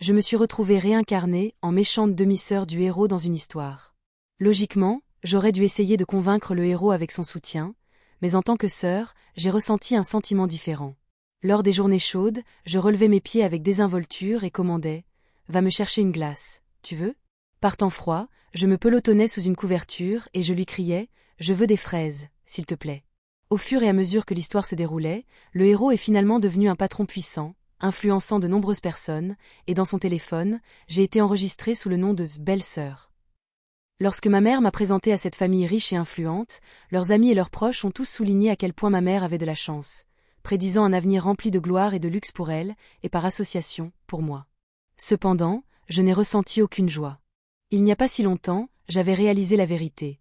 Je me suis retrouvée réincarnée en méchante demi-sœur du héros dans une histoire. Logiquement, j'aurais dû essayer de convaincre le héros avec son soutien, mais en tant que sœur, j'ai ressenti un sentiment différent. Lors des journées chaudes, je relevais mes pieds avec désinvolture et commandais « Va me chercher une glace, tu veux ?» Par temps froid, je me pelotonnais sous une couverture et je lui criais « Je veux des fraises, s'il te plaît ». Au fur et à mesure que l'histoire se déroulait, le héros est finalement devenu un patron puissant, influençant de nombreuses personnes, et dans son téléphone, j'ai été enregistrée sous le nom de belle-sœur. Lorsque ma mère m'a présentée à cette famille riche et influente, leurs amis et leurs proches ont tous souligné à quel point ma mère avait de la chance, prédisant un avenir rempli de gloire et de luxe pour elle, et par association, pour moi. Cependant, je n'ai ressenti aucune joie. Il n'y a pas si longtemps, j'avais réalisé la vérité.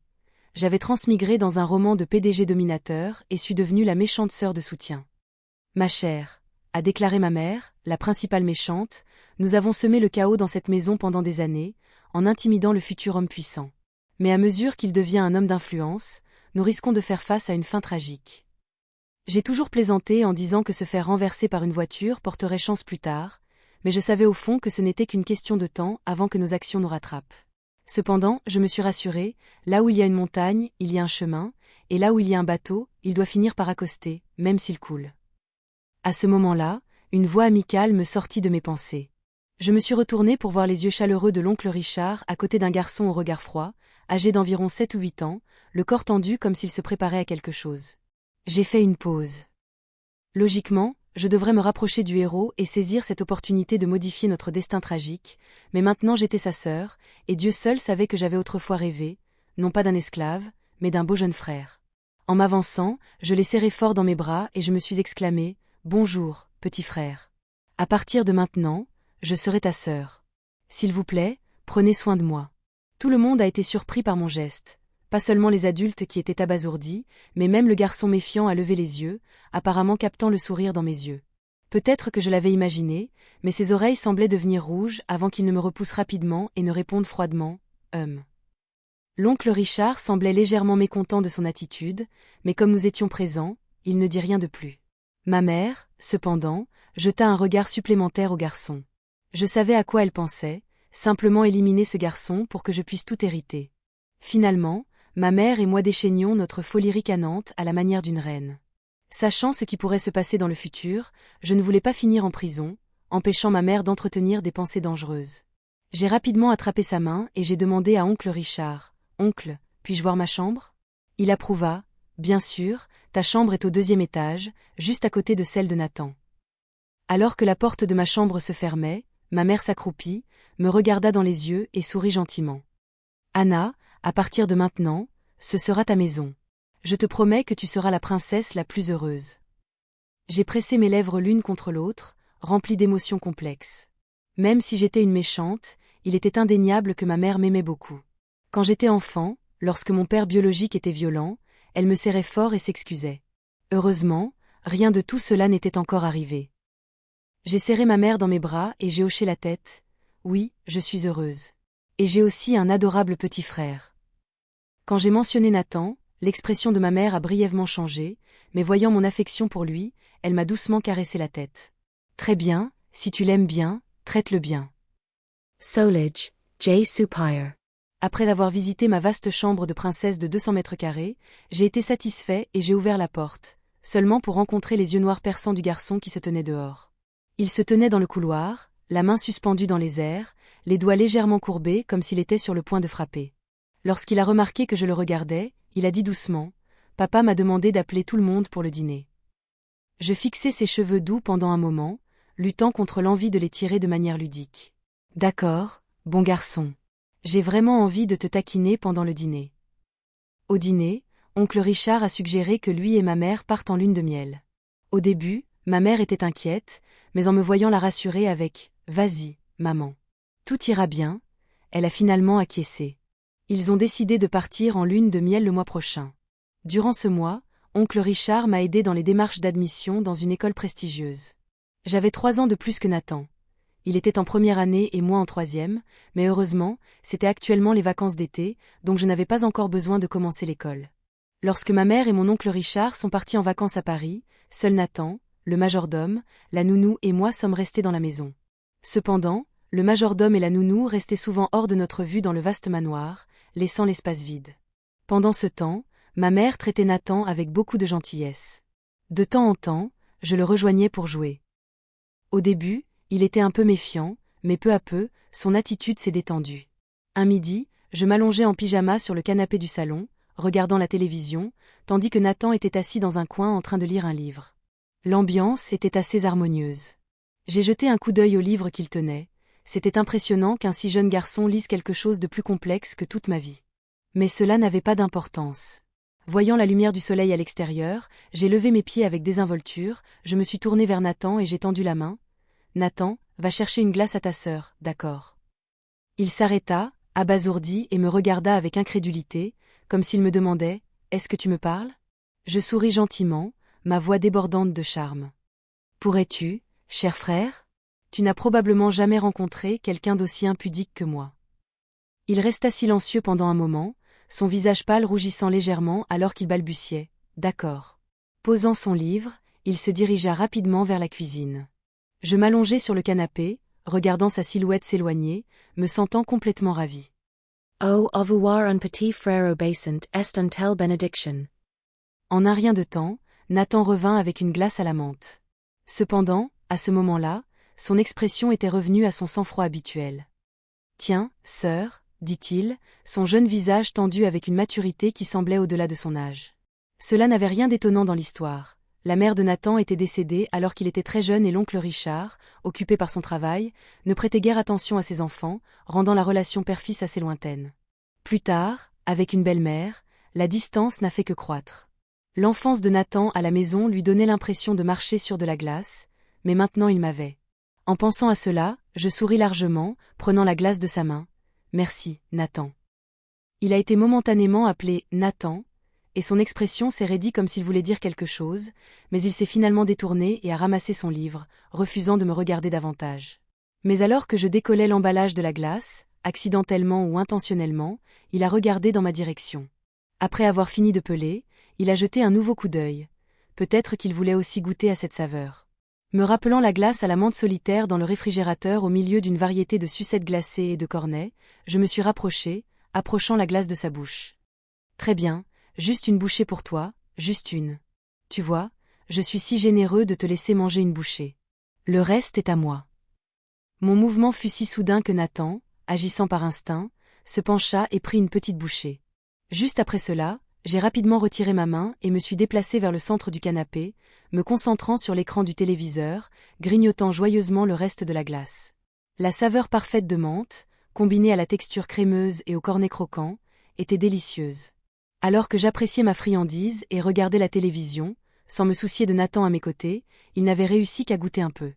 J'avais transmigré dans un roman de PDG dominateur et suis devenue la méchante sœur de soutien. Ma chère, a déclaré ma mère, la principale méchante, nous avons semé le chaos dans cette maison pendant des années, en intimidant le futur homme puissant. Mais à mesure qu'il devient un homme d'influence, nous risquons de faire face à une fin tragique. J'ai toujours plaisanté en disant que se faire renverser par une voiture porterait chance plus tard, mais je savais au fond que ce n'était qu'une question de temps avant que nos actions nous rattrapent. Cependant, je me suis rassurée, là où il y a une montagne, il y a un chemin, et là où il y a un bateau, il doit finir par accoster, même s'il coule. À ce moment-là, une voix amicale me sortit de mes pensées. Je me suis retournée pour voir les yeux chaleureux de l'oncle Richard à côté d'un garçon au regard froid, âgé d'environ 7 ou 8 ans, le corps tendu comme s'il se préparait à quelque chose. J'ai fait une pause. Logiquement, je devrais me rapprocher du héros et saisir cette opportunité de modifier notre destin tragique, mais maintenant j'étais sa sœur, et Dieu seul savait que j'avais autrefois rêvé, non pas d'un esclave, mais d'un beau jeune frère. En m'avançant, je l'ai serré fort dans mes bras et je me suis exclamé « Bonjour, petit frère. À partir de maintenant, je serai ta sœur. S'il vous plaît, prenez soin de moi. » Tout le monde a été surpris par mon geste. Pas seulement les adultes qui étaient abasourdis, mais même le garçon méfiant a levé les yeux, apparemment captant le sourire dans mes yeux. Peut-être que je l'avais imaginé, mais ses oreilles semblaient devenir rouges avant qu'il ne me repousse rapidement et ne réponde froidement « L'oncle Richard semblait légèrement mécontent de son attitude, mais comme nous étions présents, il ne dit rien de plus. Ma mère, cependant, jeta un regard supplémentaire au garçon. Je savais à quoi elle pensait, simplement éliminer ce garçon pour que je puisse tout hériter. Finalement, ma mère et moi déchaînions notre folie ricanante à la manière d'une reine. Sachant ce qui pourrait se passer dans le futur, je ne voulais pas finir en prison, empêchant ma mère d'entretenir des pensées dangereuses. J'ai rapidement attrapé sa main et j'ai demandé à oncle Richard « Oncle, puis-je voir ma chambre ?» Il approuva « Bien sûr, ta chambre est au 2e étage, juste à côté de celle de Nathan. » Alors que la porte de ma chambre se fermait, ma mère s'accroupit, me regarda dans les yeux et sourit gentiment. « Anna, à partir de maintenant, ce sera ta maison. Je te promets que tu seras la princesse la plus heureuse. » J'ai pressé mes lèvres l'une contre l'autre, remplies d'émotions complexes. Même si j'étais une méchante, il était indéniable que ma mère m'aimait beaucoup. Quand j'étais enfant, lorsque mon père biologique était violent, elle me serrait fort et s'excusait. Heureusement, rien de tout cela n'était encore arrivé. J'ai serré ma mère dans mes bras et j'ai hoché la tête. Oui, je suis heureuse. Et j'ai aussi un adorable petit frère. Quand j'ai mentionné Nathan, l'expression de ma mère a brièvement changé, mais voyant mon affection pour lui, elle m'a doucement caressé la tête. Très bien, si tu l'aimes bien, traite-le bien. Solage, J. Supire. Après avoir visité ma vaste chambre de princesse de 200 mètres carrés, j'ai été satisfait et j'ai ouvert la porte, seulement pour rencontrer les yeux noirs perçants du garçon qui se tenait dehors. Il se tenait dans le couloir, la main suspendue dans les airs, les doigts légèrement courbés comme s'il était sur le point de frapper. Lorsqu'il a remarqué que je le regardais, il a dit doucement « Papa m'a demandé d'appeler tout le monde pour le dîner. » Je fixai ses cheveux doux pendant un moment, luttant contre l'envie de les tirer de manière ludique. « D'accord, bon garçon. J'ai vraiment envie de te taquiner pendant le dîner. » Au dîner, oncle Richard a suggéré que lui et ma mère partent en lune de miel. Au début, ma mère était inquiète, mais en me voyant la rassurer avec « Vas-y, maman. Tout ira bien », elle a finalement acquiescé. Ils ont décidé de partir en lune de miel le mois prochain. Durant ce mois, oncle Richard m'a aidé dans les démarches d'admission dans une école prestigieuse. J'avais 3 ans de plus que Nathan. Il était en première année et moi en 3e, mais heureusement, c'était actuellement les vacances d'été, donc je n'avais pas encore besoin de commencer l'école. Lorsque ma mère et mon oncle Richard sont partis en vacances à Paris, seul Nathan, le majordome, la nounou et moi sommes restés dans la maison. Cependant, le majordome et la nounou restaient souvent hors de notre vue dans le vaste manoir, laissant l'espace vide. Pendant ce temps, ma mère traitait Nathan avec beaucoup de gentillesse. De temps en temps, je le rejoignais pour jouer. Au début, il était un peu méfiant, mais peu à peu, son attitude s'est détendue. Un midi, je m'allongeais en pyjama sur le canapé du salon, regardant la télévision, tandis que Nathan était assis dans un coin en train de lire un livre. L'ambiance était assez harmonieuse. J'ai jeté un coup d'œil au livre qu'il tenait. C'était impressionnant qu'un si jeune garçon lise quelque chose de plus complexe que toute ma vie. Mais cela n'avait pas d'importance. Voyant la lumière du soleil à l'extérieur, j'ai levé mes pieds avec désinvolture, je me suis tourné vers Nathan et j'ai tendu la main. « Nathan, va chercher une glace à ta sœur, d'accord ?» Il s'arrêta, abasourdi et me regarda avec incrédulité, comme s'il me demandait « Est-ce que tu me parles ?» Je souris gentiment, ma voix débordante de charme. « Pourrais-tu, cher frère ? Tu n'as probablement jamais rencontré quelqu'un d'aussi impudique que moi. » Il resta silencieux pendant un moment, son visage pâle rougissant légèrement alors qu'il balbutiait « D'accord. » Posant son livre, il se dirigea rapidement vers la cuisine. Je m'allongeai sur le canapé, regardant sa silhouette s'éloigner, me sentant complètement ravi. Au revoir un petit frère obéissant est un tel bénédiction. En un rien de temps, Nathan revint avec une glace à la menthe. Cependant, à ce moment-là, son expression était revenue à son sang-froid habituel. « Tiens, sœur, » dit-il, son jeune visage tendu avec une maturité qui semblait au-delà de son âge. Cela n'avait rien d'étonnant dans l'histoire. La mère de Nathan était décédée alors qu'il était très jeune et l'oncle Richard, occupé par son travail, ne prêtait guère attention à ses enfants, rendant la relation père-fils assez lointaine. Plus tard, avec une belle-mère, la distance n'a fait que croître. L'enfance de Nathan à la maison lui donnait l'impression de marcher sur de la glace, mais maintenant il m'avait. En pensant à cela, je souris largement, prenant la glace de sa main. « Merci, Nathan. » Il a été momentanément appelé Nathan, et son expression s'est raidie comme s'il voulait dire quelque chose, mais il s'est finalement détourné et a ramassé son livre, refusant de me regarder davantage. Mais alors que je décollais l'emballage de la glace, accidentellement ou intentionnellement, il a regardé dans ma direction. Après avoir fini de peler, il a jeté un nouveau coup d'œil. Peut-être qu'il voulait aussi goûter à cette saveur. Me rappelant la glace à la menthe solitaire dans le réfrigérateur au milieu d'une variété de sucettes glacées et de cornets, je me suis rapproché, approchant la glace de sa bouche. « Très bien, juste une bouchée pour toi, juste une. Tu vois, je suis si généreux de te laisser manger une bouchée. Le reste est à moi. » Mon mouvement fut si soudain que Nathan, agissant par instinct, se pencha et prit une petite bouchée. Juste après cela, j'ai rapidement retiré ma main et me suis déplacé vers le centre du canapé, me concentrant sur l'écran du téléviseur, grignotant joyeusement le reste de la glace. La saveur parfaite de menthe, combinée à la texture crémeuse et au cornet croquant, était délicieuse. Alors que j'appréciais ma friandise et regardais la télévision, sans me soucier de Nathan à mes côtés, il n'avait réussi qu'à goûter un peu.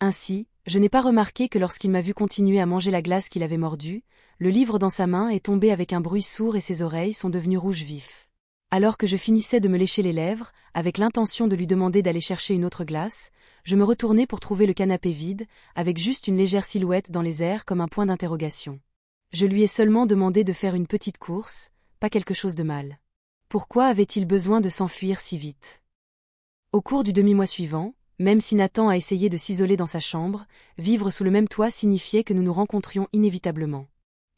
Ainsi, je n'ai pas remarqué que lorsqu'il m'a vu continuer à manger la glace qu'il avait mordue, le livre dans sa main est tombé avec un bruit sourd et ses oreilles sont devenues rouges vifs. Alors que je finissais de me lécher les lèvres, avec l'intention de lui demander d'aller chercher une autre glace, je me retournai pour trouver le canapé vide, avec juste une légère silhouette dans les airs comme un point d'interrogation. Je lui ai seulement demandé de faire une petite course, pas quelque chose de mal. Pourquoi avait-il besoin de s'enfuir si vite? Au cours du demi-mois suivant, même si Nathan a essayé de s'isoler dans sa chambre, vivre sous le même toit signifiait que nous nous rencontrions inévitablement.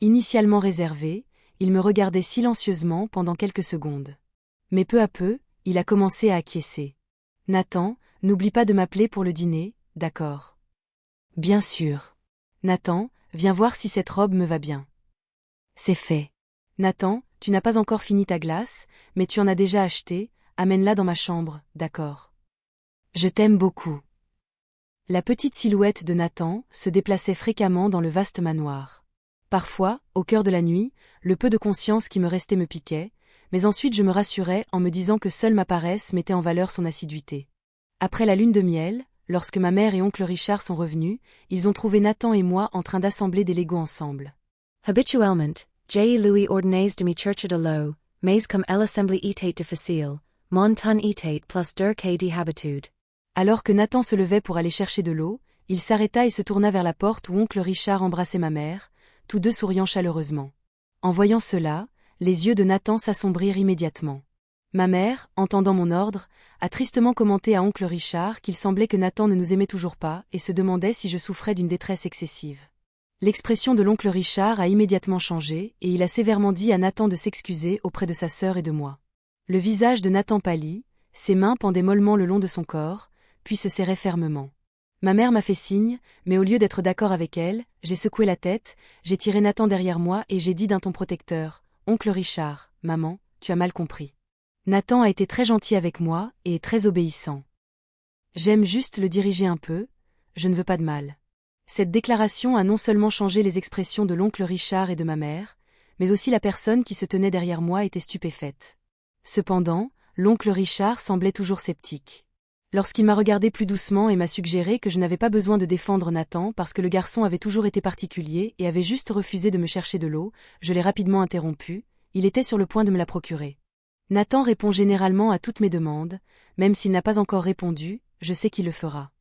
Initialement réservé, il me regardait silencieusement pendant quelques secondes. Mais peu à peu, il a commencé à acquiescer. « Nathan, n'oublie pas de m'appeler pour le dîner, d'accord ? » « Bien sûr. »« Nathan, viens voir si cette robe me va bien. »« C'est fait. »« Nathan, tu n'as pas encore fini ta glace, mais tu en as déjà acheté, amène-la dans ma chambre, d'accord ? » « Je t'aime beaucoup. » La petite silhouette de Nathan se déplaçait fréquemment dans le vaste manoir. Parfois, au cœur de la nuit, le peu de conscience qui me restait me piquait, mais ensuite je me rassurais en me disant que seule ma paresse mettait en valeur son assiduité. Après la lune de miel, lorsque ma mère et oncle Richard sont revenus, ils ont trouvé Nathan et moi en train d'assembler des Legos ensemble. Habituellement, J. Louis ordonnait de mi chercher de l'eau, mais comme l'assembly était difficile, mon temps était plus dur que d'habitude. Alors que Nathan se levait pour aller chercher de l'eau, il s'arrêta et se tourna vers la porte où oncle Richard embrassait ma mère, tous deux souriant chaleureusement. En voyant cela, les yeux de Nathan s'assombrirent immédiatement. Ma mère, entendant mon ordre, a tristement commenté à oncle Richard qu'il semblait que Nathan ne nous aimait toujours pas et se demandait si je souffrais d'une détresse excessive. L'expression de l'oncle Richard a immédiatement changé, et il a sévèrement dit à Nathan de s'excuser auprès de sa sœur et de moi. Le visage de Nathan pâlit, ses mains pendaient mollement le long de son corps, puis se serraient fermement. Ma mère m'a fait signe, mais au lieu d'être d'accord avec elle, j'ai secoué la tête, j'ai tiré Nathan derrière moi et j'ai dit d'un ton protecteur, « Oncle Richard, maman, tu as mal compris. » Nathan a été très gentil avec moi et très obéissant. J'aime juste le diriger un peu, je ne veux pas de mal. Cette déclaration a non seulement changé les expressions de l'oncle Richard et de ma mère, mais aussi la personne qui se tenait derrière moi était stupéfaite. Cependant, l'oncle Richard semblait toujours sceptique. Lorsqu'il m'a regardé plus doucement et m'a suggéré que je n'avais pas besoin de défendre Nathan parce que le garçon avait toujours été particulier et avait juste refusé de me chercher de l'eau, je l'ai rapidement interrompu, il était sur le point de me la procurer. Nathan répond généralement à toutes mes demandes, même s'il n'a pas encore répondu, je sais qu'il le fera.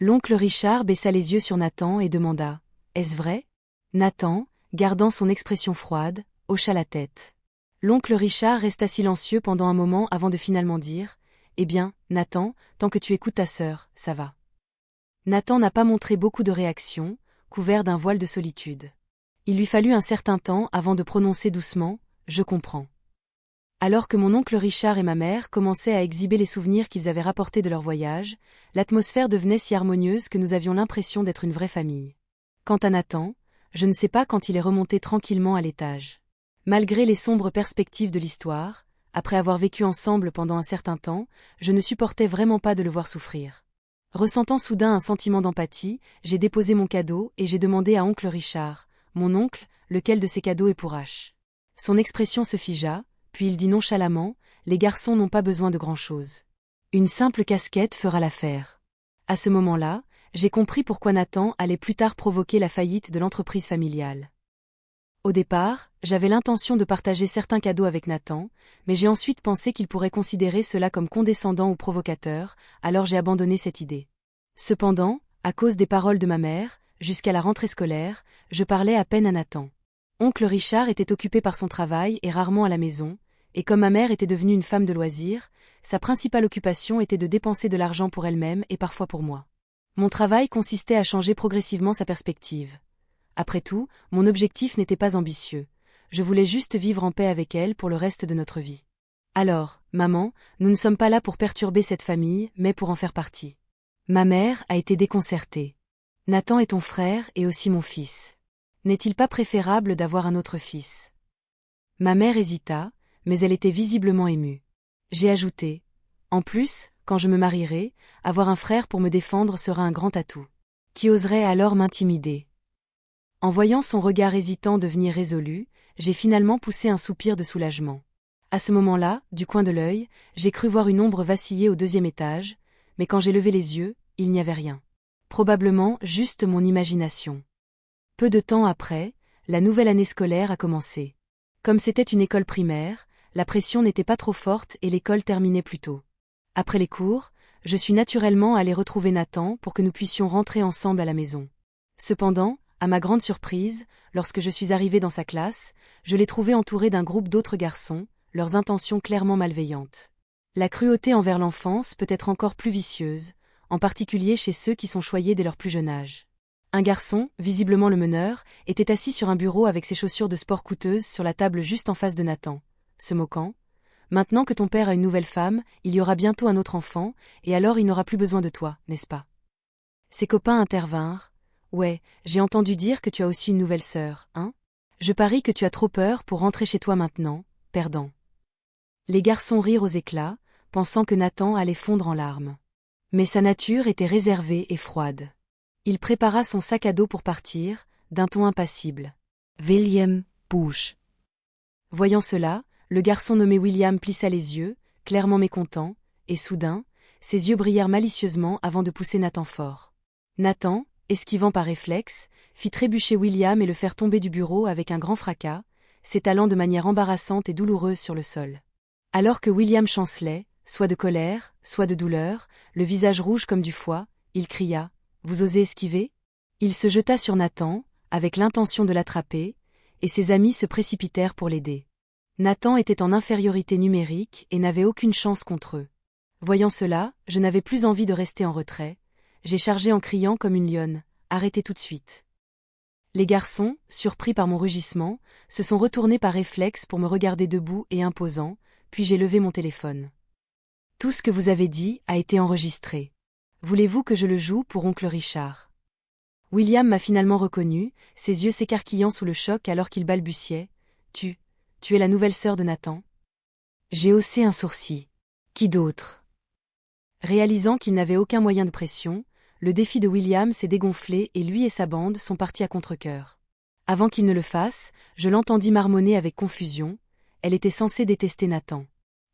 L'oncle Richard baissa les yeux sur Nathan et demanda « Est-ce vrai ?» Nathan, gardant son expression froide, hocha la tête. L'oncle Richard resta silencieux pendant un moment avant de finalement dire « Eh bien, Nathan, tant que tu écoutes ta sœur, ça va. » Nathan n'a pas montré beaucoup de réaction, couvert d'un voile de solitude. Il lui fallut un certain temps avant de prononcer doucement « Je comprends ». Alors que mon oncle Richard et ma mère commençaient à exhiber les souvenirs qu'ils avaient rapportés de leur voyage, l'atmosphère devenait si harmonieuse que nous avions l'impression d'être une vraie famille. Quant à Nathan, je ne sais pas quand il est remonté tranquillement à l'étage. Malgré les sombres perspectives de l'histoire, après avoir vécu ensemble pendant un certain temps, je ne supportais vraiment pas de le voir souffrir. Ressentant soudain un sentiment d'empathie, j'ai déposé mon cadeau et j'ai demandé à oncle Richard, mon oncle, lequel de ces cadeaux est pour H. Son expression se figea, puis il dit nonchalamment, les garçons n'ont pas besoin de grand-chose. Une simple casquette fera l'affaire. À ce moment-là, j'ai compris pourquoi Nathan allait plus tard provoquer la faillite de l'entreprise familiale. Au départ, j'avais l'intention de partager certains cadeaux avec Nathan, mais j'ai ensuite pensé qu'il pourrait considérer cela comme condescendant ou provocateur, alors j'ai abandonné cette idée. Cependant, à cause des paroles de ma mère, jusqu'à la rentrée scolaire, je parlais à peine à Nathan. Oncle Richard était occupé par son travail et rarement à la maison, et comme ma mère était devenue une femme de loisirs, sa principale occupation était de dépenser de l'argent pour elle-même et parfois pour moi. Mon travail consistait à changer progressivement sa perspective. Après tout, mon objectif n'était pas ambitieux. Je voulais juste vivre en paix avec elle pour le reste de notre vie. Alors, maman, nous ne sommes pas là pour perturber cette famille, mais pour en faire partie. Ma mère a été déconcertée. Nathan est ton frère et aussi mon fils. N'est-il pas préférable d'avoir un autre fils? Ma mère hésita, mais elle était visiblement émue. J'ai ajouté. En plus, quand je me marierai, avoir un frère pour me défendre sera un grand atout. Qui oserait alors m'intimider? En voyant son regard hésitant devenir résolu, j'ai finalement poussé un soupir de soulagement. À ce moment-là, du coin de l'œil, j'ai cru voir une ombre vaciller au 2e étage, mais quand j'ai levé les yeux, il n'y avait rien. Probablement juste mon imagination. Peu de temps après, la nouvelle année scolaire a commencé. Comme c'était une école primaire, la pression n'était pas trop forte et l'école terminait plus tôt. Après les cours, je suis naturellement allée retrouver Nathan pour que nous puissions rentrer ensemble à la maison. Cependant, à ma grande surprise, lorsque je suis arrivée dans sa classe, je l'ai trouvé entouré d'un groupe d'autres garçons, leurs intentions clairement malveillantes. La cruauté envers l'enfance peut être encore plus vicieuse, en particulier chez ceux qui sont choyés dès leur plus jeune âge. Un garçon, visiblement le meneur, était assis sur un bureau avec ses chaussures de sport coûteuses sur la table juste en face de Nathan, se moquant. « Maintenant que ton père a une nouvelle femme, il y aura bientôt un autre enfant, et alors il n'aura plus besoin de toi, n'est-ce pas ?» Ses copains intervinrent. « Ouais, j'ai entendu dire que tu as aussi une nouvelle sœur, hein? Je parie que tu as trop peur pour rentrer chez toi maintenant, perdant. » Les garçons rirent aux éclats, pensant que Nathan allait fondre en larmes. Mais sa nature était réservée et froide. Il prépara son sac à dos pour partir, d'un ton impassible. « William, bouge. » Voyant cela, le garçon nommé William plissa les yeux, clairement mécontent, et soudain, ses yeux brillèrent malicieusement avant de pousser Nathan fort. Nathan, esquivant par réflexe, fit trébucher William et le faire tomber du bureau avec un grand fracas, s'étalant de manière embarrassante et douloureuse sur le sol. Alors que William chancelait, soit de colère, soit de douleur, le visage rouge comme du foie, il cria « Vous osez esquiver ?» Il se jeta sur Nathan, avec l'intention de l'attraper, et ses amis se précipitèrent pour l'aider. Nathan était en infériorité numérique et n'avait aucune chance contre eux. Voyant cela, je n'avais plus envie de rester en retrait. J'ai chargé en criant comme une lionne, « Arrêtez tout de suite !» Les garçons, surpris par mon rugissement, se sont retournés par réflexe pour me regarder debout et imposant, puis j'ai levé mon téléphone. Tout ce que vous avez dit a été enregistré. Voulez-vous que je le joue pour oncle Richard? William m'a finalement reconnu, ses yeux s'écarquillant sous le choc alors qu'il balbutiait. Tu es la nouvelle sœur de Nathan? J'ai haussé un sourcil. Qui d'autre? Réalisant qu'il n'avait aucun moyen de pression, le défi de William s'est dégonflé et lui et sa bande sont partis à contre-cœur. Avant qu'il ne le fasse, je l'entendis marmonner avec confusion. Elle était censée détester Nathan.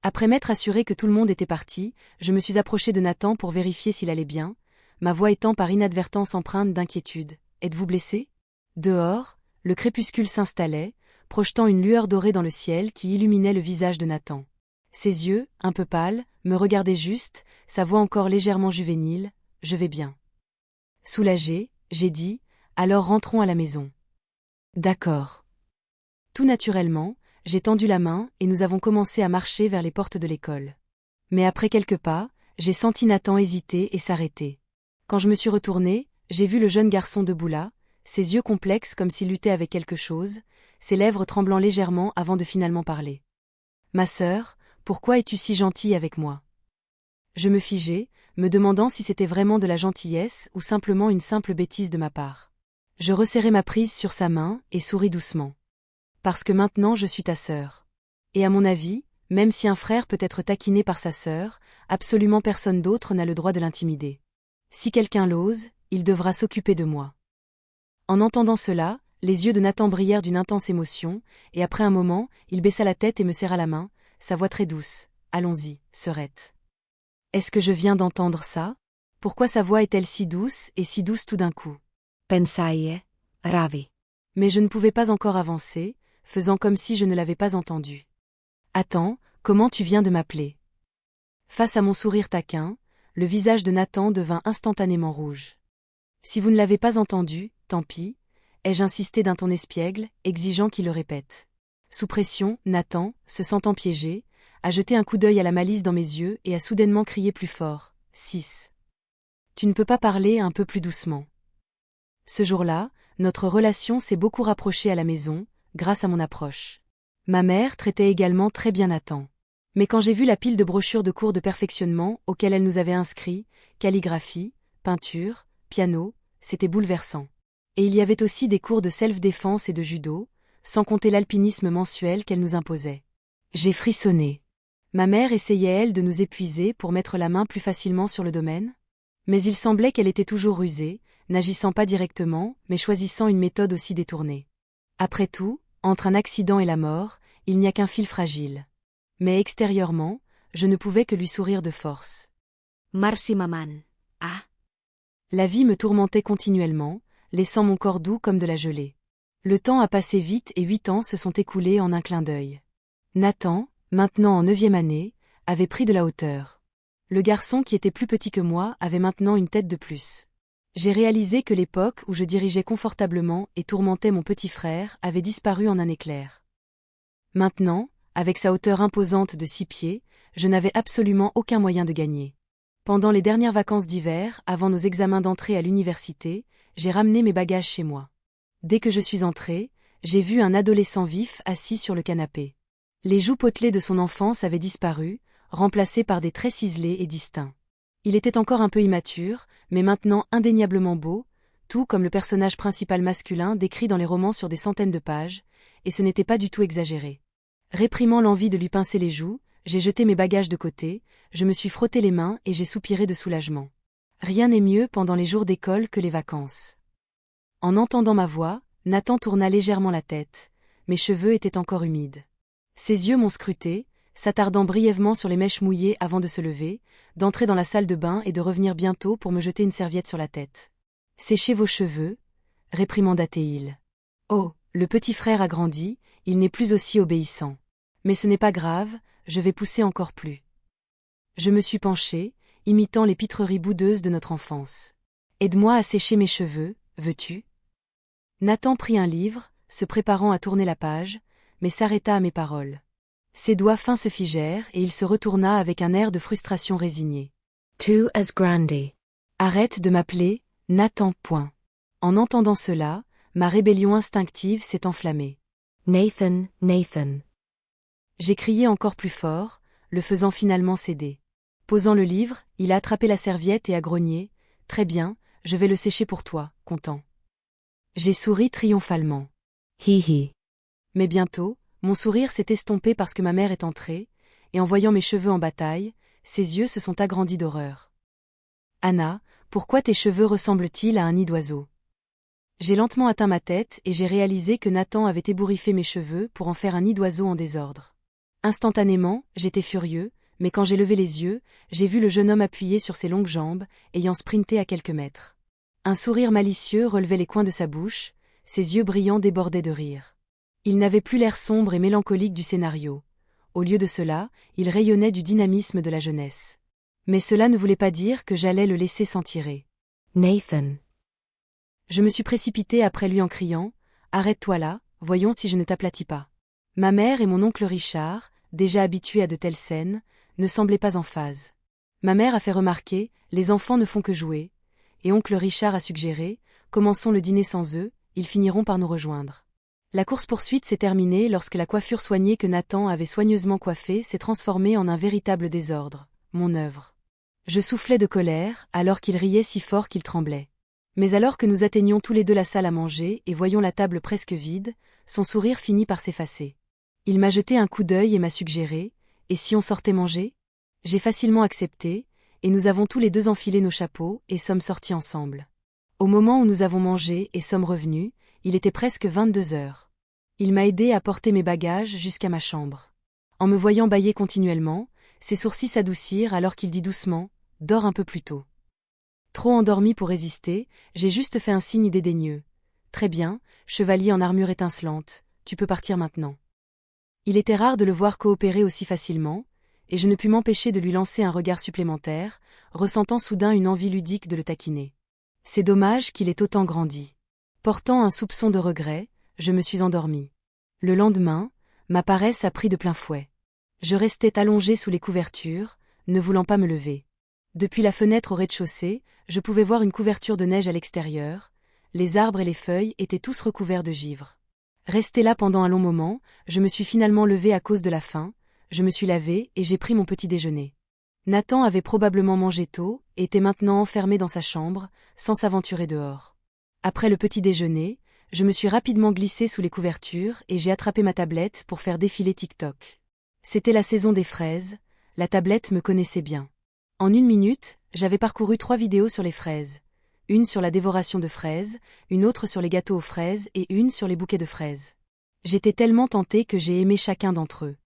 Après m'être assuré que tout le monde était parti, je me suis approché de Nathan pour vérifier s'il allait bien, ma voix étant par inadvertance empreinte d'inquiétude. Êtes-vous blessé? Dehors, le crépuscule s'installait, projetant une lueur dorée dans le ciel qui illuminait le visage de Nathan. Ses yeux, un peu pâles, me regardaient juste, sa voix encore légèrement juvénile. Je vais bien. Soulagé, j'ai dit, alors rentrons à la maison. D'accord. Tout naturellement, j'ai tendu la main et nous avons commencé à marcher vers les portes de l'école. Mais après quelques pas, j'ai senti Nathan hésiter et s'arrêter. Quand je me suis retournée, j'ai vu le jeune garçon debout là, ses yeux complexes comme s'il luttait avec quelque chose, ses lèvres tremblant légèrement avant de finalement parler. Ma sœur, pourquoi es-tu si gentille avec moi? Je me figeai, me demandant si c'était vraiment de la gentillesse ou simplement une simple bêtise de ma part. Je resserrai ma prise sur sa main et souris doucement. Parce que maintenant je suis ta sœur. Et à mon avis, même si un frère peut être taquiné par sa sœur, absolument personne d'autre n'a le droit de l'intimider. Si quelqu'un l'ose, il devra s'occuper de moi. En entendant cela, les yeux de Nathan brillèrent d'une intense émotion, et après un moment, il baissa la tête et me serra la main, sa voix très douce. Allons-y, sœurette. Est-ce que je viens d'entendre ça? Pourquoi sa voix est-elle si douce et si douce tout d'un coup? Pensai, Ravi. Mais je ne pouvais pas encore avancer, faisant comme si je ne l'avais pas entendu. Attends, comment tu viens de m'appeler? Face à mon sourire taquin, le visage de Nathan devint instantanément rouge. Si vous ne l'avez pas entendu, tant pis, ai-je insisté d'un ton espiègle, exigeant qu'il le répète. Sous pression, Nathan, se sentant piégé, a jeté un coup d'œil à la malice dans mes yeux et a soudainement crié plus fort. 6. Tu ne peux pas parler un peu plus doucement. Ce jour-là, notre relation s'est beaucoup rapprochée à la maison, grâce à mon approche. Ma mère traitait également très bien Nathan. Mais quand j'ai vu la pile de brochures de cours de perfectionnement auxquelles elle nous avait inscrits, calligraphie, peinture, piano, c'était bouleversant. Et il y avait aussi des cours de self-défense et de judo, sans compter l'alpinisme mensuel qu'elle nous imposait. J'ai frissonné. Ma mère essayait elle de nous épuiser pour mettre la main plus facilement sur le domaine? Mais il semblait qu'elle était toujours rusée, n'agissant pas directement, mais choisissant une méthode aussi détournée. Après tout, entre un accident et la mort, il n'y a qu'un fil fragile. Mais extérieurement, je ne pouvais que lui sourire de force. Marsi maman. Ah. La vie me tourmentait continuellement, laissant mon corps doux comme de la gelée. Le temps a passé vite et 8 ans se sont écoulés en un clin d'œil. Nathan, maintenant en 9e année, avait pris de la hauteur. Le garçon qui était plus petit que moi avait maintenant une tête de plus. J'ai réalisé que l'époque où je dirigeais confortablement et tourmentais mon petit frère avait disparu en un éclair. Maintenant, avec sa hauteur imposante de 6 pieds, je n'avais absolument aucun moyen de gagner. Pendant les dernières vacances d'hiver, avant nos examens d'entrée à l'université, j'ai ramené mes bagages chez moi. Dès que je suis entrée, j'ai vu un adolescent vif assis sur le canapé. Les joues potelées de son enfance avaient disparu, remplacées par des traits ciselés et distincts. Il était encore un peu immature, mais maintenant indéniablement beau, tout comme le personnage principal masculin décrit dans les romans sur des centaines de pages, et ce n'était pas du tout exagéré. Réprimant l'envie de lui pincer les joues, j'ai jeté mes bagages de côté, je me suis frotté les mains et j'ai soupiré de soulagement. Rien n'est mieux pendant les jours d'école que les vacances. En entendant ma voix, Nathan tourna légèrement la tête, mes cheveux étaient encore humides. Ses yeux m'ont scruté, s'attardant brièvement sur les mèches mouillées avant de se lever, d'entrer dans la salle de bain et de revenir bientôt pour me jeter une serviette sur la tête. « Séchez vos cheveux » réprimanda-t-il. Oh, le petit frère a grandi, il n'est plus aussi obéissant. Mais ce n'est pas grave, je vais pousser encore plus. Je me suis penchée, imitant les pitreries boudeuses de notre enfance. « Aide-moi à sécher mes cheveux, veux-tu » Nathan prit un livre, se préparant à tourner la page, mais s'arrêta à mes paroles. Ses doigts fins se figèrent et il se retourna avec un air de frustration résigné. « Tu as grandi. Arrête de m'appeler Nathan. » En entendant cela, ma rébellion instinctive s'est enflammée. Nathan, Nathan. J'ai crié encore plus fort, le faisant finalement céder. Posant le livre, il a attrapé la serviette et a grogné. « Très bien, je vais le sécher pour toi, content. » J'ai souri triomphalement. Hi hi. Mais bientôt, mon sourire s'est estompé parce que ma mère est entrée, et en voyant mes cheveux en bataille, ses yeux se sont agrandis d'horreur. « Anna, pourquoi tes cheveux ressemblent-ils à un nid d'oiseau ?» J'ai lentement atteint ma tête et j'ai réalisé que Nathan avait ébouriffé mes cheveux pour en faire un nid d'oiseau en désordre. Instantanément, j'étais furieux, mais quand j'ai levé les yeux, j'ai vu le jeune homme appuyé sur ses longues jambes, ayant sprinté à quelques mètres. Un sourire malicieux relevait les coins de sa bouche, ses yeux brillants débordaient de rire. Il n'avait plus l'air sombre et mélancolique du scénario. Au lieu de cela, il rayonnait du dynamisme de la jeunesse. Mais cela ne voulait pas dire que j'allais le laisser s'en tirer. Nathan. Je me suis précipitée après lui en criant « Arrête-toi là, voyons si je ne t'aplatis pas ». Ma mère et mon oncle Richard, déjà habitués à de telles scènes, ne semblaient pas en phase. Ma mère a fait remarquer « Les enfants ne font que jouer », et oncle Richard a suggéré « Commençons le dîner sans eux, ils finiront par nous rejoindre ». La course-poursuite s'est terminée lorsque la coiffure soignée que Nathan avait soigneusement coiffée s'est transformée en un véritable désordre, mon œuvre. Je soufflais de colère, alors qu'il riait si fort qu'il tremblait. Mais alors que nous atteignions tous les deux la salle à manger et voyions la table presque vide, son sourire finit par s'effacer. Il m'a jeté un coup d'œil et m'a suggéré « Et si on sortait manger ?» J'ai facilement accepté, et nous avons tous les deux enfilé nos chapeaux et sommes sortis ensemble. Au moment où nous avons mangé et sommes revenus, il était presque 22 heures. Il m'a aidé à porter mes bagages jusqu'à ma chambre. En me voyant bâiller continuellement, ses sourcils s'adoucirent alors qu'il dit doucement « Dors un peu plus tôt ». Trop endormi pour résister, j'ai juste fait un signe dédaigneux. « Très bien, chevalier en armure étincelante, tu peux partir maintenant. » Il était rare de le voir coopérer aussi facilement, et je ne pus m'empêcher de lui lancer un regard supplémentaire, ressentant soudain une envie ludique de le taquiner. C'est dommage qu'il ait autant grandi. Portant un soupçon de regret, je me suis endormi. Le lendemain, ma paresse a pris de plein fouet. Je restais allongé sous les couvertures, ne voulant pas me lever. Depuis la fenêtre au rez-de-chaussée, je pouvais voir une couverture de neige à l'extérieur, les arbres et les feuilles étaient tous recouverts de givre. Resté là pendant un long moment, je me suis finalement levé à cause de la faim, je me suis lavé et j'ai pris mon petit déjeuner. Nathan avait probablement mangé tôt et était maintenant enfermé dans sa chambre, sans s'aventurer dehors. Après le petit déjeuner, je me suis rapidement glissé sous les couvertures et j'ai attrapé ma tablette pour faire défiler TikTok. C'était la saison des fraises, la tablette me connaissait bien. En 1 minute, j'avais parcouru 3 vidéos sur les fraises. Une sur la dévoration de fraises, une autre sur les gâteaux aux fraises et une sur les bouquets de fraises. J'étais tellement tentée que j'ai aimé chacun d'entre eux.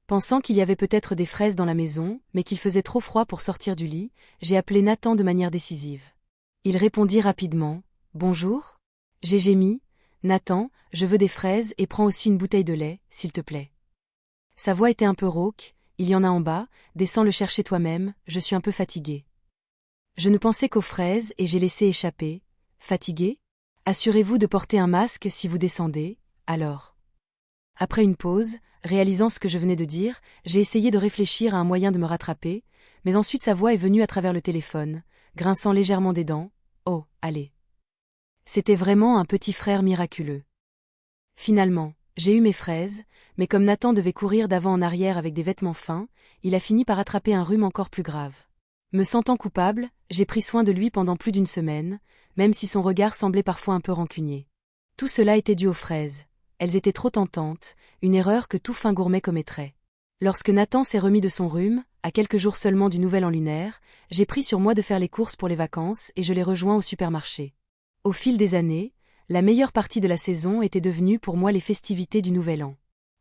Pensant qu'il y avait peut-être des fraises dans la maison, mais qu'il faisait trop froid pour sortir du lit, j'ai appelé Nathan de manière décisive. Il répondit rapidement « Bonjour ?» J'ai gémi « Nathan, je veux des fraises et prends aussi une bouteille de lait, s'il te plaît. » Sa voix était un peu rauque, « Il y en a en bas, descends le chercher toi-même, je suis un peu fatigué. » Je ne pensais qu'aux fraises et j'ai laissé échapper « Fatigué ? Assurez-vous de porter un masque si vous descendez, alors. » Après une pause, réalisant ce que je venais de dire, j'ai essayé de réfléchir à un moyen de me rattraper, mais ensuite sa voix est venue à travers le téléphone, grinçant légèrement des dents. « Oh, allez. » C'était vraiment un petit frère miraculeux. Finalement, j'ai eu mes fraises, mais comme Nathan devait courir d'avant en arrière avec des vêtements fins, il a fini par attraper un rhume encore plus grave. Me sentant coupable, j'ai pris soin de lui pendant plus d'1 semaine, même si son regard semblait parfois un peu rancunier. Tout cela était dû aux fraises. Elles étaient trop tentantes, une erreur que tout fin gourmet commettrait. Lorsque Nathan s'est remis de son rhume, à quelques jours seulement du nouvel an lunaire, j'ai pris sur moi de faire les courses pour les vacances et je l'ai rejoint au supermarché. Au fil des années, la meilleure partie de la saison était devenue pour moi les festivités du Nouvel An.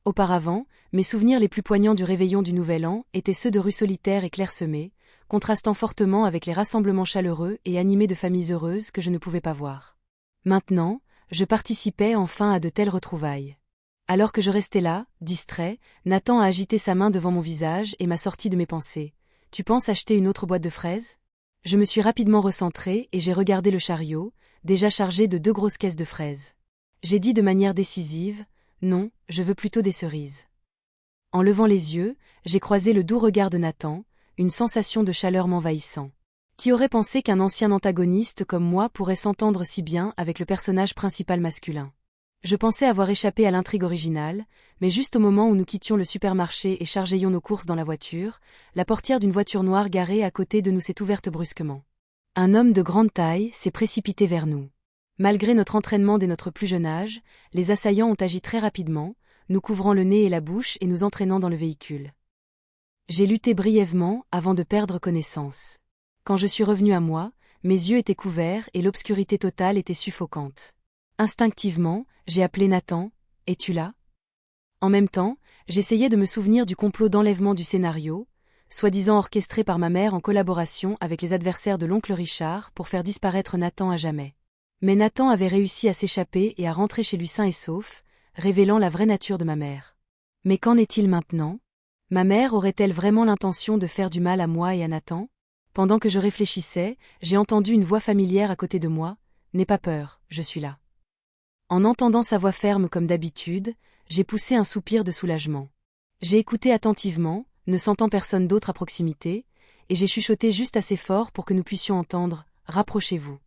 Auparavant, mes souvenirs les plus poignants du réveillon du Nouvel An étaient ceux de rues solitaires et clairsemées, contrastant fortement avec les rassemblements chaleureux et animés de familles heureuses que je ne pouvais pas voir. Maintenant, je participais enfin à de telles retrouvailles. Alors que je restais là, distrait, Nathan a agité sa main devant mon visage et m'a sorti de mes pensées. « Tu penses acheter une autre boîte de fraises ?» Je me suis rapidement recentré et j'ai regardé le chariot, déjà chargé de 2 grosses caisses de fraises. J'ai dit de manière décisive « Non, je veux plutôt des cerises. » En levant les yeux, j'ai croisé le doux regard de Nathan, une sensation de chaleur m'envahissant. Qui aurait pensé qu'un ancien antagoniste comme moi pourrait s'entendre si bien avec le personnage principal masculin? Je pensais avoir échappé à l'intrigue originale, mais juste au moment où nous quittions le supermarché et chargeayions nos courses dans la voiture, la portière d'une voiture noire garée à côté de nous s'est ouverte brusquement. Un homme de grande taille s'est précipité vers nous. Malgré notre entraînement dès notre plus jeune âge, les assaillants ont agi très rapidement, nous couvrant le nez et la bouche et nous entraînant dans le véhicule. J'ai lutté brièvement avant de perdre connaissance. Quand je suis revenu à moi, mes yeux étaient couverts et l'obscurité totale était suffocante. Instinctivement, j'ai appelé Nathan, « Es-tu là ?» En même temps, j'essayais de me souvenir du complot d'enlèvement du scénario, soi-disant orchestré par ma mère en collaboration avec les adversaires de l'oncle Richard pour faire disparaître Nathan à jamais. Mais Nathan avait réussi à s'échapper et à rentrer chez lui sain et sauf, révélant la vraie nature de ma mère. Mais qu'en est-il maintenant? Ma mère aurait-elle vraiment l'intention de faire du mal à moi et à Nathan? Pendant que je réfléchissais, j'ai entendu une voix familière à côté de moi, « N'aie pas peur, je suis là. » En entendant sa voix ferme comme d'habitude, j'ai poussé un soupir de soulagement. J'ai écouté attentivement, ne sentant personne d'autre à proximité, et j'ai chuchoté juste assez fort pour que nous puissions entendre « Rapprochez-vous ».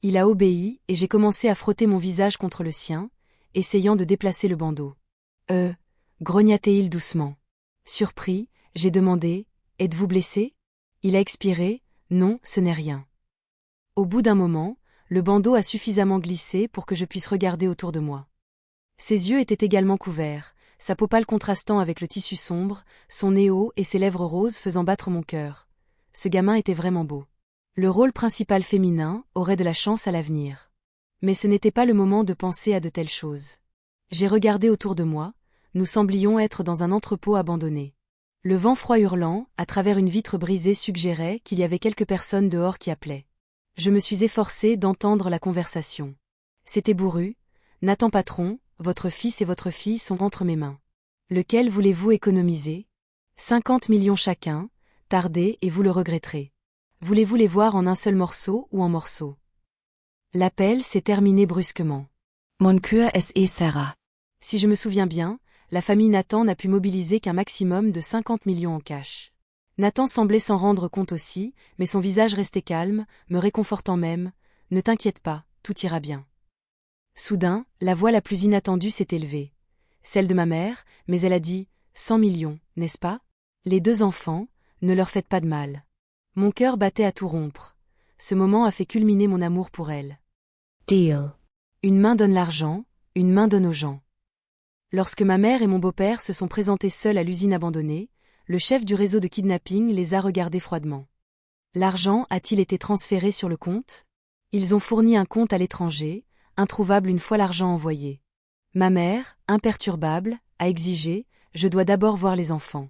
Il a obéi et j'ai commencé à frotter mon visage contre le sien, essayant de déplacer le bandeau. Grognatait-il doucement. Surpris, j'ai demandé « Êtes-vous blessé ?» Il a expiré « Non, ce n'est rien ». Au bout d'un moment, le bandeau a suffisamment glissé pour que je puisse regarder autour de moi. Ses yeux étaient également couverts, sa peau pâle contrastant avec le tissu sombre, son nez haut et ses lèvres roses faisant battre mon cœur. Ce gamin était vraiment beau. Le rôle principal féminin aurait de la chance à l'avenir. Mais ce n'était pas le moment de penser à de telles choses. J'ai regardé autour de moi, nous semblions être dans un entrepôt abandonné. Le vent froid hurlant, à travers une vitre brisée suggérait qu'il y avait quelques personnes dehors qui appelaient. Je me suis efforcée d'entendre la conversation. C'était bourru. « Nathan patron, votre fils et votre fille sont entre mes mains. Lequel voulez-vous économiser? 50 millions chacun, tardez et vous le regretterez. Voulez-vous les voir en un seul morceau ou en morceaux? » L'appel s'est terminé brusquement. Mon cœur est serré. Si je me souviens bien, la famille Nathan n'a pu mobiliser qu'un maximum de 50 millions en cash. Nathan semblait s'en rendre compte aussi, mais son visage restait calme, me réconfortant même. « Ne t'inquiète pas, tout ira bien. » Soudain, la voix la plus inattendue s'est élevée. Celle de ma mère, mais elle a dit « 100 millions, n'est-ce pas? Les deux enfants, ne leur faites pas de mal. » Mon cœur battait à tout rompre. Ce moment a fait culminer mon amour pour elle. Deal. Une main donne l'argent, une main donne aux gens. Lorsque ma mère et mon beau-père se sont présentés seuls à l'usine abandonnée, le chef du réseau de kidnapping les a regardés froidement. L'argent a-t-il été transféré sur le compte? Ils ont fourni un compte à l'étranger, introuvable une fois l'argent envoyé. Ma mère, imperturbable, a exigé « Je dois d'abord voir les enfants ».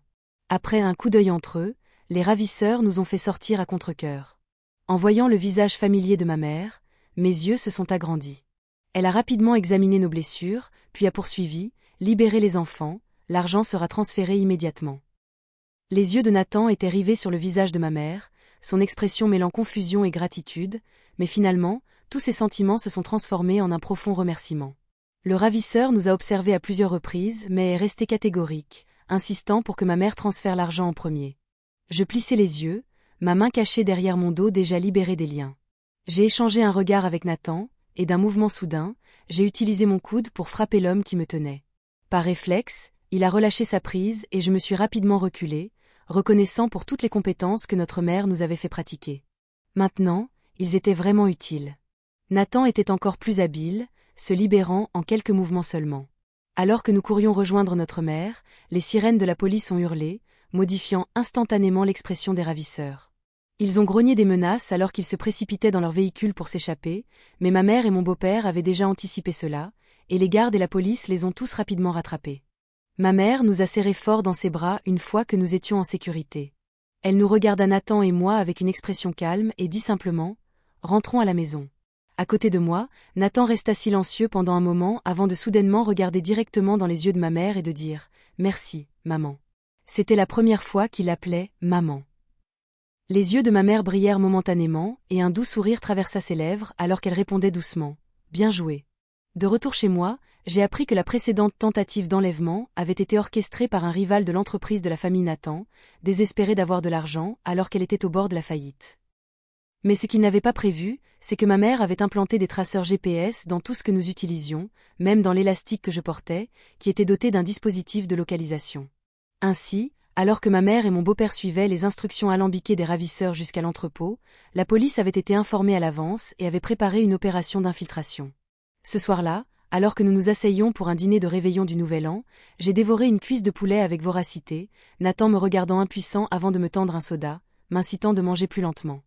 Après un coup d'œil entre eux, les ravisseurs nous ont fait sortir à contre-cœur. En voyant le visage familier de ma mère, mes yeux se sont agrandis. Elle a rapidement examiné nos blessures, puis a poursuivi « Libérez les enfants, l'argent sera transféré immédiatement ». Les yeux de Nathan étaient rivés sur le visage de ma mère, son expression mêlant confusion et gratitude, mais finalement, tous ces sentiments se sont transformés en un profond remerciement. Le ravisseur nous a observés à plusieurs reprises, mais est resté catégorique, insistant pour que ma mère transfère l'argent en premier. Je plissai les yeux, ma main cachée derrière mon dos déjà libérée des liens. J'ai échangé un regard avec Nathan, et d'un mouvement soudain, j'ai utilisé mon coude pour frapper l'homme qui me tenait. Par réflexe, il a relâché sa prise et je me suis rapidement reculée, reconnaissant pour toutes les compétences que notre mère nous avait fait pratiquer. Maintenant, ils étaient vraiment utiles. Nathan était encore plus habile, se libérant en quelques mouvements seulement. Alors que nous courions rejoindre notre mère, les sirènes de la police ont hurlé, modifiant instantanément l'expression des ravisseurs. Ils ont grogné des menaces alors qu'ils se précipitaient dans leur véhicule pour s'échapper, mais ma mère et mon beau-père avaient déjà anticipé cela, et les gardes et la police les ont tous rapidement rattrapés. Ma mère nous a serrés fort dans ses bras une fois que nous étions en sécurité. Elle nous regarda Nathan et moi avec une expression calme et dit simplement « Rentrons à la maison ». À côté de moi, Nathan resta silencieux pendant un moment avant de soudainement regarder directement dans les yeux de ma mère et de dire « Merci, maman ». C'était la première fois qu'il appelait « maman ». Les yeux de ma mère brillèrent momentanément et un doux sourire traversa ses lèvres alors qu'elle répondait doucement « Bien joué ». De retour chez moi, j'ai appris que la précédente tentative d'enlèvement avait été orchestrée par un rival de l'entreprise de la famille Nathan, désespéré d'avoir de l'argent alors qu'elle était au bord de la faillite. Mais ce qu'il n'avait pas prévu, c'est que ma mère avait implanté des traceurs GPS dans tout ce que nous utilisions, même dans l'élastique que je portais, qui était doté d'un dispositif de localisation. Ainsi, alors que ma mère et mon beau-père suivaient les instructions alambiquées des ravisseurs jusqu'à l'entrepôt, la police avait été informée à l'avance et avait préparé une opération d'infiltration. Ce soir-là, alors que nous nous asseyions pour un dîner de réveillon du Nouvel An, j'ai dévoré une cuisse de poulet avec voracité, Nathan me regardant impuissant avant de me tendre un soda, m'incitant de manger plus lentement.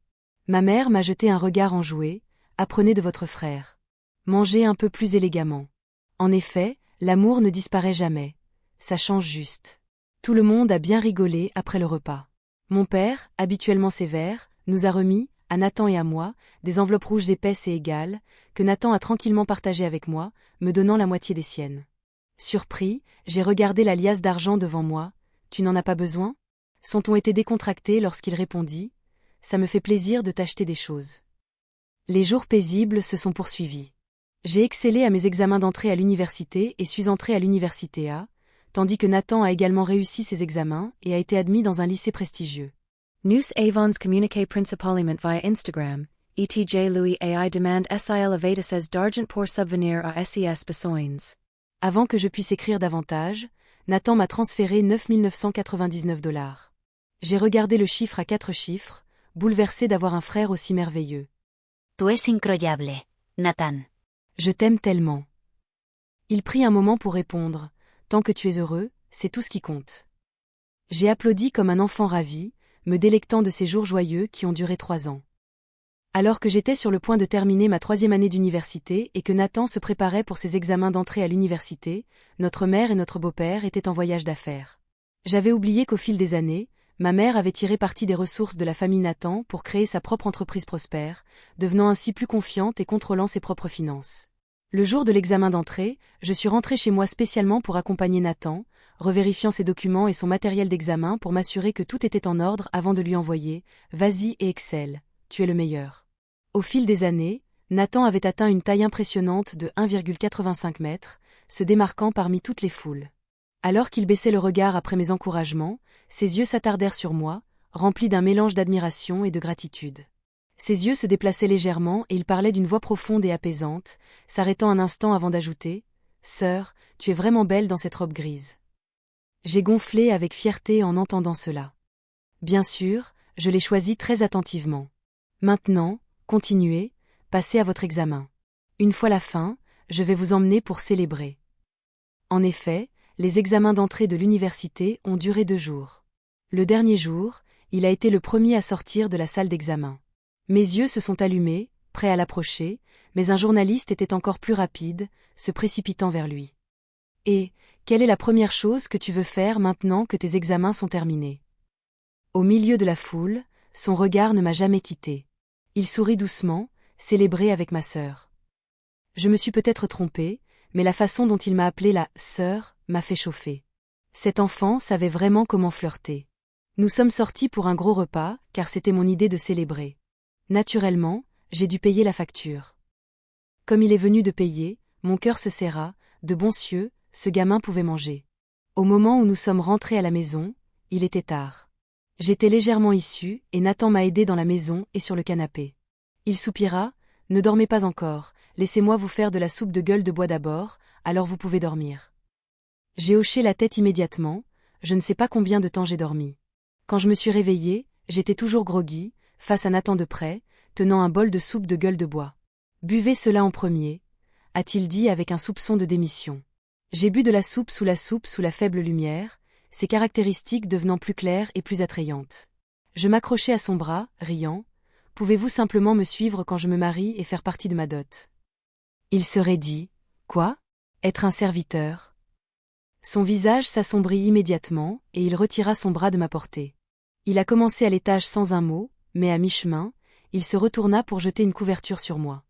Ma mère m'a jeté un regard enjoué, « Apprenez de votre frère. Mangez un peu plus élégamment. En effet, l'amour ne disparaît jamais. Ça change juste. » Tout le monde a bien rigolé après le repas. Mon père, habituellement sévère, nous a remis, à Nathan et à moi, des enveloppes rouges épaisses et égales, que Nathan a tranquillement partagées avec moi, me donnant la moitié des siennes. Surpris, j'ai regardé la liasse d'argent devant moi. « Tu n'en as pas besoin ?» Son ton était décontracté lorsqu'il répondit. « Ça me fait plaisir de t'acheter des choses. » Les jours paisibles se sont poursuivis. J'ai excellé à mes examens d'entrée à l'université et suis entré à l'université A, tandis que Nathan a également réussi ses examens et a été admis dans un lycée prestigieux. Nous avons communiqué principalement via Instagram, ETJ Louis AI demande SIL Avadas d'argent pour subvenir à SES besoins. Avant que je puisse écrire davantage, Nathan m'a transféré 9 999 $. J'ai regardé le chiffre à 4 chiffres, bouleversé d'avoir un frère aussi merveilleux. Tu es incroyable, Nathan. Je t'aime tellement. Il prit un moment pour répondre. Tant que tu es heureux, c'est tout ce qui compte. J'ai applaudi comme un enfant ravi, me délectant de ces jours joyeux qui ont duré 3 ans. Alors que j'étais sur le point de terminer ma 3e année d'université et que Nathan se préparait pour ses examens d'entrée à l'université, notre mère et notre beau-père étaient en voyage d'affaires. J'avais oublié qu'au fil des années, ma mère avait tiré parti des ressources de la famille Nathan pour créer sa propre entreprise prospère, devenant ainsi plus confiante et contrôlant ses propres finances. Le jour de l'examen d'entrée, je suis rentrée chez moi spécialement pour accompagner Nathan, revérifiant ses documents et son matériel d'examen pour m'assurer que tout était en ordre avant de lui envoyer « Vas-y et excelle, tu es le meilleur ». Au fil des années, Nathan avait atteint une taille impressionnante de 1,85 m, se démarquant parmi toutes les foules. Alors qu'il baissait le regard après mes encouragements, ses yeux s'attardèrent sur moi, remplis d'un mélange d'admiration et de gratitude. Ses yeux se déplaçaient légèrement et il parlait d'une voix profonde et apaisante, s'arrêtant un instant avant d'ajouter « Sœur, tu es vraiment belle dans cette robe grise. » J'ai gonflé avec fierté en entendant cela. Bien sûr, je l'ai choisi très attentivement. Maintenant, continuez, passez à votre examen. Une fois la fin, je vais vous emmener pour célébrer. En effet, les examens d'entrée de l'université ont duré 2 jours. Le dernier jour, il a été le premier à sortir de la salle d'examen. Mes yeux se sont allumés, prêts à l'approcher, mais un journaliste était encore plus rapide, se précipitant vers lui. « Et, quelle est la première chose que tu veux faire maintenant que tes examens sont terminés ?» Au milieu de la foule, son regard ne m'a jamais quitté. Il sourit doucement, célébré avec ma sœur. Je me suis peut-être trompée, mais la façon dont il m'a appelée la « sœur » m'a fait chauffer. Cet enfant savait vraiment comment flirter. Nous sommes sortis pour un gros repas, car c'était mon idée de célébrer. Naturellement, j'ai dû payer la facture. Comme il est venu de payer, mon cœur se serra, de bon cieux, ce gamin pouvait manger. Au moment où nous sommes rentrés à la maison, il était tard. J'étais légèrement issue, et Nathan m'a aidé dans la maison et sur le canapé. Il soupira, « Ne dormez pas encore, laissez-moi vous faire de la soupe de gueule de bois d'abord, alors vous pouvez dormir. » J'ai hoché la tête immédiatement, je ne sais pas combien de temps j'ai dormi. Quand je me suis réveillée, j'étais toujours groggy, face à Nathan de près, tenant un bol de soupe de gueule de bois. « Buvez cela en premier », a-t-il dit avec un soupçon de démission. J'ai bu de la soupe sous la faible lumière, ses caractéristiques devenant plus claires et plus attrayantes. Je m'accrochai à son bras, riant. « Pouvez-vous simplement me suivre quand je me marie et faire partie de ma dot ?» Il serait dit « Quoi ? Être un serviteur ?» Son visage s'assombrit immédiatement, et il retira son bras de ma portée. Il a commencé à l'étage sans un mot, mais à mi-chemin, il se retourna pour jeter une couverture sur moi.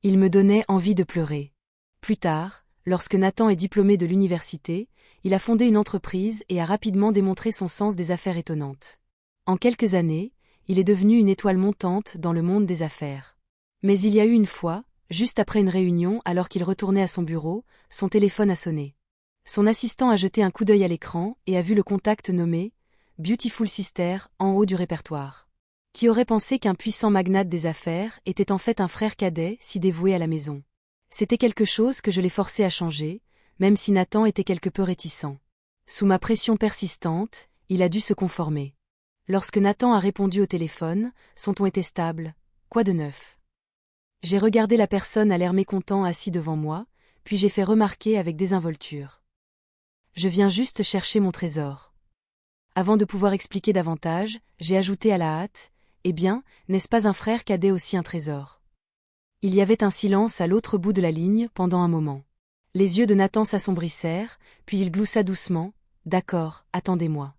Il me donnait envie de pleurer. Plus tard, lorsque Nathan est diplômé de l'université, il a fondé une entreprise et a rapidement démontré son sens des affaires étonnantes. En quelques années, il est devenu une étoile montante dans le monde des affaires. Mais il y a eu une fois, juste après une réunion alors qu'il retournait à son bureau, son téléphone a sonné. Son assistant a jeté un coup d'œil à l'écran et a vu le contact nommé « Beautiful Sister » en haut du répertoire. Qui aurait pensé qu'un puissant magnate des affaires était en fait un frère cadet si dévoué à la maison? C'était quelque chose que je l'ai forcé à changer, même si Nathan était quelque peu réticent. Sous ma pression persistante, il a dû se conformer. Lorsque Nathan a répondu au téléphone, son ton était stable. Quoi de neuf? J'ai regardé la personne à l'air mécontent assis devant moi, puis j'ai fait remarquer avec désinvolture. Je viens juste chercher mon trésor. Avant de pouvoir expliquer davantage, j'ai ajouté à la hâte, eh bien, n'est-ce pas un frère cadet aussi un trésor? Il y avait un silence à l'autre bout de la ligne pendant un moment. Les yeux de Nathan s'assombrissèrent, puis il gloussa doucement, d'accord, attendez-moi.